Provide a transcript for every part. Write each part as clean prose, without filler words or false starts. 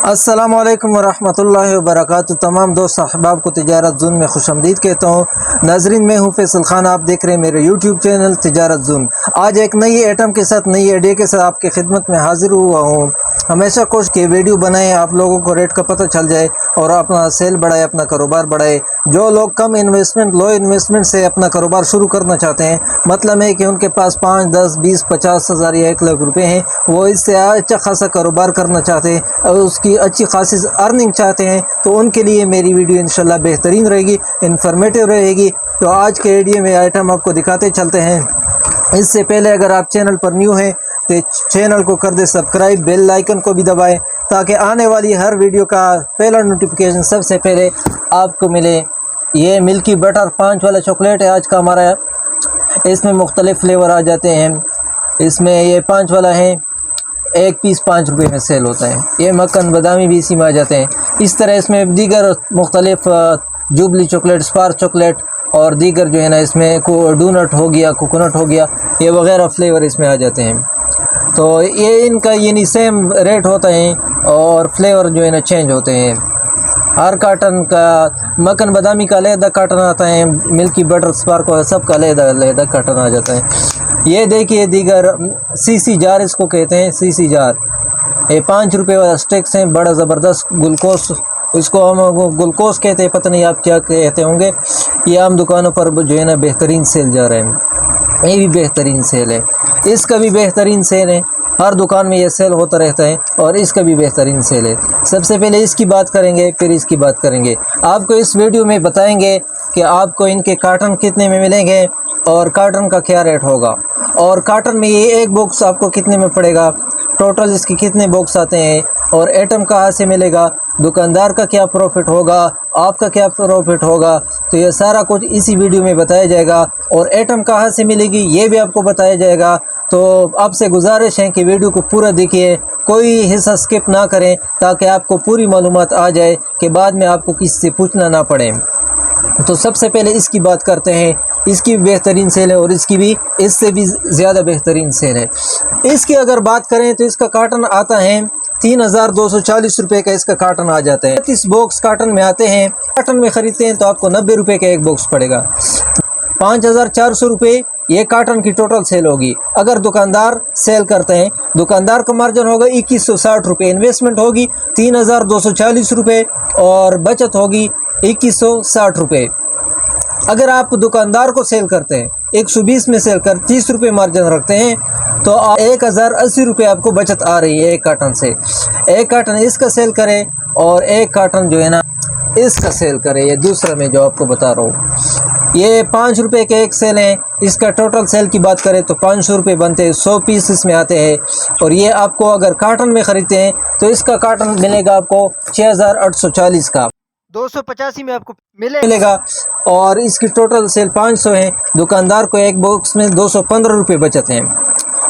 السلام علیکم ورحمۃ وبرکاتہ۔ تمام دوست احباب کو تجارت زون میں خوش آمدید کہتا ہوں۔ ناظرین، میں ہوں فیصل خان، آپ دیکھ رہے ہیں میرے یوٹیوب چینل تجارت زون۔ آج ایک نئی ایٹم کے ساتھ، نئی آئیڈیا کے ساتھ آپ کی خدمت میں حاضر ہوا ہوں۔ ہمیشہ کوشش کی ویڈیو بنائیں، آپ لوگوں کو ریٹ کا پتہ چل جائے اور اپنا سیل بڑھائے، اپنا کاروبار بڑھائے۔ جو لوگ کم انویسٹمنٹ، لو انویسٹمنٹ سے اپنا کاروبار شروع کرنا چاہتے ہیں، مطلب ہے کہ ان کے پاس 5، 10، 20، 50 ہزار یا 1 لاکھ روپے ہیں، وہ اس سے اچھا خاصا کاروبار کرنا چاہتے ہیں اور اس کی اچھی خاصی ارننگ چاہتے ہیں، تو ان کے لیے میری ویڈیو انشاءاللہ بہترین رہے گی، انفارمیٹیو رہے گی۔ تو آج کے ویڈیو میں آئٹم آپ کو دکھاتے چلتے ہیں۔ اس سے پہلے اگر آپ چینل پر نیو ہیں تو چینل کو کر دیں سبسکرائب، بیل آئیکن کو بھی دبائیں تاکہ آنے والی ہر ویڈیو کا پہلا نوٹیفیکیشن سب سے پہلے آپ کو ملے۔ یہ ملکی بٹر 5 والا چاکلیٹ ہے آج کا ہمارا۔ اس میں مختلف فلیور آ جاتے ہیں۔ اس میں یہ 5 والا ہے، ایک پیس 5 روپے میں سیل ہوتا ہے۔ یہ مکھن بادامی بھی اسی میں آ جاتے ہیں۔ اس طرح اس میں دیگر مختلف جوبلی چاکلیٹ، اسپار چاکلیٹ اور دیگر جو ہے نا، اس میں ڈونٹ ہو گیا، کوکونٹ ہو گیا، یہ وغیرہ فلیور اس میں آ جاتے ہیں۔ تو یہ ان کا یعنی سیم ریٹ ہوتا ہے اور فلیور جو ہے نا چینج ہوتے ہیں۔ ہر کارٹن کا مکھن بادامی کا علیحدہ کارٹن آتا ہے، ملکی بٹر اسپار کو سب کا علیحدہ کارٹن آ جاتا ہے۔ یہ دیکھیے دیگر سی جار اس کو کہتے ہیں، سی جار۔ یہ 5 روپے والا اسٹیکس ہیں، بڑا زبردست گلوکوز، اس کو ہم گلوکوز کہتے ہیں، پتہ نہیں آپ کیا کہتے ہوں گے۔ یہ عام دکانوں پر جو ہے نا بہترین سیل جا رہے ہیں، یہ بھی بہترین سیل ہے، اس کا بھی بہترین سیل ہے۔ ہر دکان میں یہ سیل ہوتا رہتا ہے اور اس کا بھی بہترین سیل ہے۔ سب سے پہلے اس کی بات کریں گے، پھر اس کی بات کریں گے۔ آپ کو اس ویڈیو میں بتائیں گے کہ آپ کو ان کے کارٹن کتنے میں ملیں گے اور کارٹن کا کیا ریٹ ہوگا، اور کارٹن میں یہ ایک باکس آپ کو کتنے میں پڑے گا، ٹوٹل اس کے کتنے باکس آتے ہیں، اور ایٹم کہاں سے ملے گا، دکاندار کا کیا پروفٹ ہوگا، آپ کا کیا پروفٹ ہوگا، تو یہ سارا کچھ اسی ویڈیو میں بتایا جائے گا۔ اور ایٹم کہاں سے ملے گی یہ بھی آپ کو بتایا جائے گا۔ تو آپ سے گزارش ہے کہ ویڈیو کو پورا دیکھیے، کوئی حصہ سکپ نہ کریں تاکہ آپ کو پوری معلومات آ جائے کہ بعد میں آپ کو کسی سے پوچھنا نہ پڑے۔ تو سب سے پہلے اس کی بات کرتے ہیں۔ اس کی بہترین سیل ہے اور اس کی بھی اس سے بھی زیادہ بہترین سیل ہے۔ اس کی اگر بات کریں تو اس کا کارٹن آتا ہے 3240 روپے کا، اس کا کارٹن آ جاتا ہے۔ 30 باکس کارٹن میں آتے ہیں، کارٹن میں خریدتے ہیں تو آپ کو 90 روپے کا ایک باکس پڑے گا۔ 5400 روپے یہ کارٹن کی ٹوٹل سیل ہوگی۔ اگر دکاندار سیل کرتے ہیں، دکاندار کا مارجن ہوگا 2160 روپے، انویسٹمنٹ ہوگی 3240 روپے اور بچت ہوگی 2160 روپے۔ اگر آپ دکاندار کو سیل کرتے ہیں 120 میں سیل کر 30 روپے مارجن رکھتے ہیں تو 1080 روپے آپ کو بچت آ رہی ہے ایک کارٹن سے۔ ایک کارٹن اس کا سیل کرے اور ایک کارٹن جو ہے نا اس کا سیل کرے، یہ دوسرا میں جو آپ کو بتا رہا ہوں۔ یہ 5 روپے کے ایک سیل ہے، اس کا ٹوٹل سیل کی بات کریں تو 500 روپے بنتے ہیں، 100 پیس اس میں آتے ہیں۔ اور یہ آپ کو اگر کارٹن میں خریدتے ہیں تو اس کا کارٹن ملے گا آپ کو 6840 کا، 285 میں آپ کو ملے گا۔ اور اس کی ٹوٹل سیل 500 ہے، دکاندار کو ایک باکس میں 215 روپے بچت ہیں۔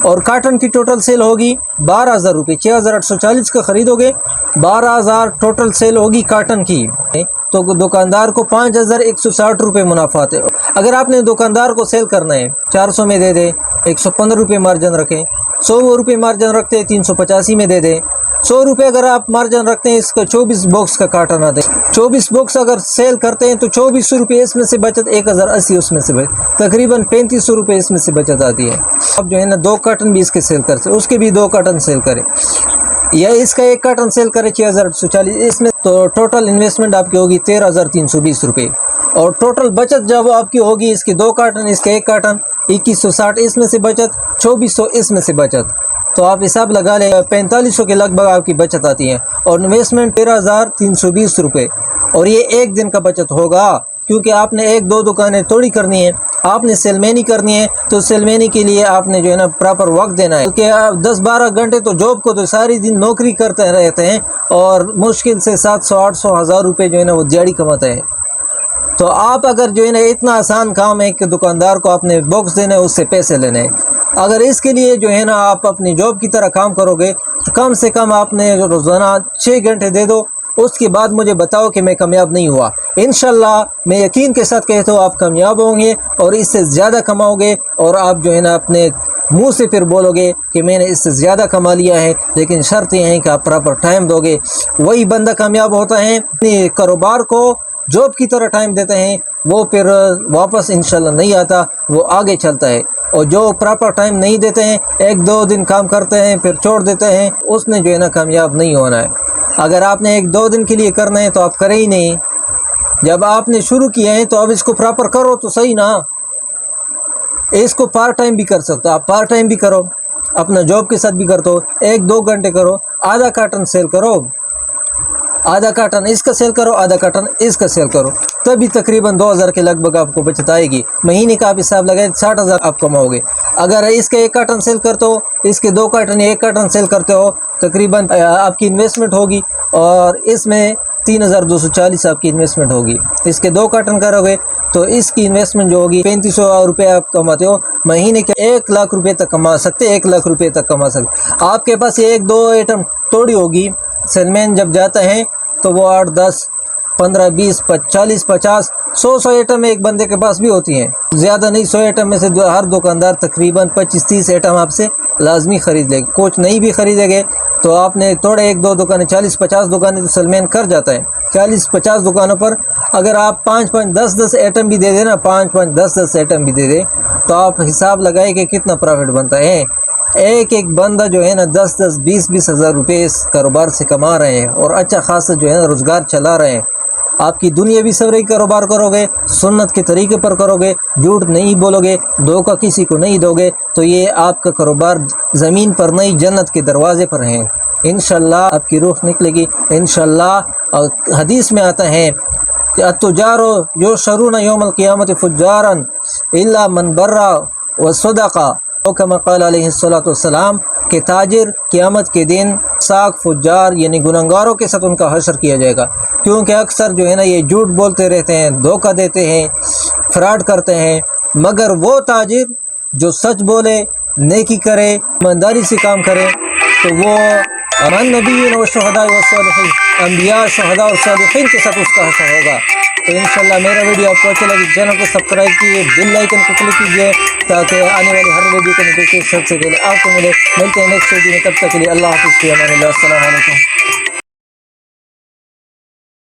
اور کارٹن کی ٹوٹل سیل ہوگی 12000 روپے، 6840 کا خریدو گے، 12000 ٹوٹل سیل ہوگی کارٹن کی، تو دکاندار کو 5160 روپے منافع ہے۔ اگر آپ نے دکاندار کو سیل کرنا ہے 400 میں دے دیں، 115 روپے مارجن رکھیں، 100 روپے مارجن رکھتے ہیں 385 میں دے دیں، 100 روپے اگر آپ مارجن رکھتے ہیں، اس کا 24 باکس کا کارٹن آتا ہے۔ 24 باکس اگر سیل کرتے ہیں تو 2400 روپے اس میں سے بچت، 1080 اس میں سے بچت، تقریباً 3500 روپے اس میں سے بچت آتی ہے۔ اب جو ہے نا 2 کارٹن بھی اس کے سیل کرتے ہیں، اس کے بھی 2 کارٹن سیل کریں، یا اس کا ایک کارٹن سیل کرے 6840، اس میں تو ٹوٹل انویسٹمنٹ آپ کی ہوگی 13320 روپے، اور ٹوٹل بچت جب آپ کی ہوگی، اس کے 2 کارٹن، اس کے ایک کارٹن 2160 اس میں سے بچت، 2400 اس میں سے بچت، تو آپ حساب لگا لیں 4500 کے لگ بھگ آپ کی بچت آتی ہے، اور انویسٹمنٹ 13320 روپے۔ اور یہ ایک دن کا بچت ہوگا، کیونکہ آپ نے 1-2 دکانیں توڑی کرنی ہے، آپ نے سیل مینی کرنی ہے، تو سیل مینی کے لیے آپ نے جو ہے نا پراپر وقت دینا ہے، کیونکہ 10-12 گھنٹے تو جاب کو تو ساری دن نوکری کرتے رہتے ہیں اور مشکل سے 700-800 1000 روپے جو ہے نا وہ دیہڑی کماتے ہیں۔ تو آپ اگر جو ہے نا اتنا آسان کام ہے کہ دکاندار کو آپ نے باکس دینا ہے، اس سے پیسے لینے ہیں، اگر اس کے لیے جو ہے نا آپ اپنی جاب کی طرح کام کرو گے تو کم سے کم آپ نے روزانہ 6 گھنٹے دے دو، اس کے بعد مجھے بتاؤ کہ میں کامیاب نہیں ہوا۔ انشاءاللہ میں یقین کے ساتھ کہتا ہوں آپ کامیاب ہوں گے اور اس سے زیادہ کماؤ گے، اور آپ جو ہے نا اپنے منہ سے پھر بولو گے کہ میں نے اس سے زیادہ کما لیا ہے، لیکن شرط یہ ہے کہ آپ پراپر ٹائم دو گے۔ وہی بندہ کامیاب ہوتا ہے اپنے کاروبار کو جاب کی طرح ٹائم دیتے ہیں، وہ پھر واپس انشاءاللہ نہیں آتا، وہ آگے چلتا ہے۔ اور جو پراپر ٹائم نہیں دیتے ہیں، ایک دو دن کام کرتے ہیں پھر چھوڑ دیتے ہیں، اس نے جو ہے نا کامیاب نہیں ہونا ہے۔ اگر آپ نے ایک دو دن کے لیے کرنا ہے تو آپ کریں ہی نہیں، جب آپ نے شروع کیا ہے تو اب اس کو پراپر کرو تو صحیح نا۔ اس کو پارٹ ٹائم بھی کر سکتے ہو، آپ پارٹ ٹائم بھی کرو، اپنا جاب کے ساتھ بھی کرتے ہو، 1-2 گھنٹے کرو، آدھا کارٹن سیل کرو، آدھا کارٹن اس کا سیل کرو، آدھا کارٹن اس کا سیل کرو، تبھی تقریباً 2000 کے لگ بھگ آپ کو بچت آئے گی۔ مہینے کا آپ حساب لگائیں 60,000 آپ کماؤ گے۔ اگر اس کے 1 کارٹن سیل کرتے ہو، اس کے 2 کارٹن 1 کارٹن سیل کرتے ہو، تقریباً آپ کی انویسٹمنٹ ہوگی، اور اس میں 3240 آپ کی انویسٹمنٹ ہوگی۔ اس کے 2 کارٹن کرو گے تو اس کی انویسٹمنٹ جو ہوگی 3500 روپے آپ کماتے ہو، مہینے کے 1 لاکھ روپے تک کما سکتے، 1 لاکھ روپے تک کما سکتے۔ آپ کے پاس 1-2 آئٹم توڑی ہوگی، سیل مین جب جاتا ہے تو وہ 8, 10, 15, 20, 40, 50, 100 آئٹم ایک بندے کے پاس بھی ہوتی ہیں، زیادہ نہیں۔ 100 آئٹم میں سے ہر دکاندار تقریباً 25-30 آئٹم آپ سے لازمی خرید لے گا۔ کچھ نہیں بھی خریدے گے تو آپ نے توڑے 1-2 دکانیں، 40-50 دکانیں تو سیلمین کر جاتا ہے۔ 40-50 دکانوں پر اگر آپ 5-5, 10-10 آئٹم بھی دے دیں نا، 5-5, 10-10 آئٹم بھی دے دیں تو آپ حساب لگائیں کہ کتنا پروفٹ بنتا ہے۔ ایک بندہ جو ہے نا 10-10, 20-20 ہزار روپے اس کاروبار سے کما رہے ہیں، اور اچھا خاصا جو ہے نا روزگار چلا رہے ہیں۔ آپ کی دنیا بھی سوری کاروبار کرو گے، سنت کے طریقے پر کرو گے، جھوٹ نہیں بولو گے، دھوکہ کسی کو نہیں دو گے، تو یہ آپ کا کاروبار زمین پر نہیں جنت کے دروازے پر ہیں۔ انشاءاللہ آپ کی روح نکلے گی انشاءاللہ۔ حدیث میں آتا ہے کہ التجار یحشرون یوم القیامت فجارا الا من برا وصدق، او کما قال علیہ الصلوۃ والسلام، کہ تاجر قیامت کے دن ساک فجار یعنی گنہگاروں کے ساتھ ان کا حشر کیا جائے گا، کیونکہ اکثر جو ہے نا یہ جھوٹ بولتے رہتے ہیں، دھوکہ دیتے ہیں، فراڈ کرتے ہیں، مگر وہ تاجر جو سچ بولے، نیکی کرے، ایمانداری سے کام کرے تو وہ امان نبیین و شہداء و صالحین، انبیاء، شہداء اور صالحین کے ساتھ اس کا حشر ہوگا۔ تو انشاءاللہ میرا ویڈیو آپ کو اچھا لگے، چینل کو سبسکرائب کیجیے، بیل آئیکن کو کلک کیجیے تاکہ آنے والی ہر ویڈیو کا نوٹیفیکیشن سب سے پہلے آپ کو ملے۔ ملتے ہیں نیکسٹ ویڈیو میں، تب تک کے لیے اللہ حافظ، فی امان اللہ، السلام علیکم۔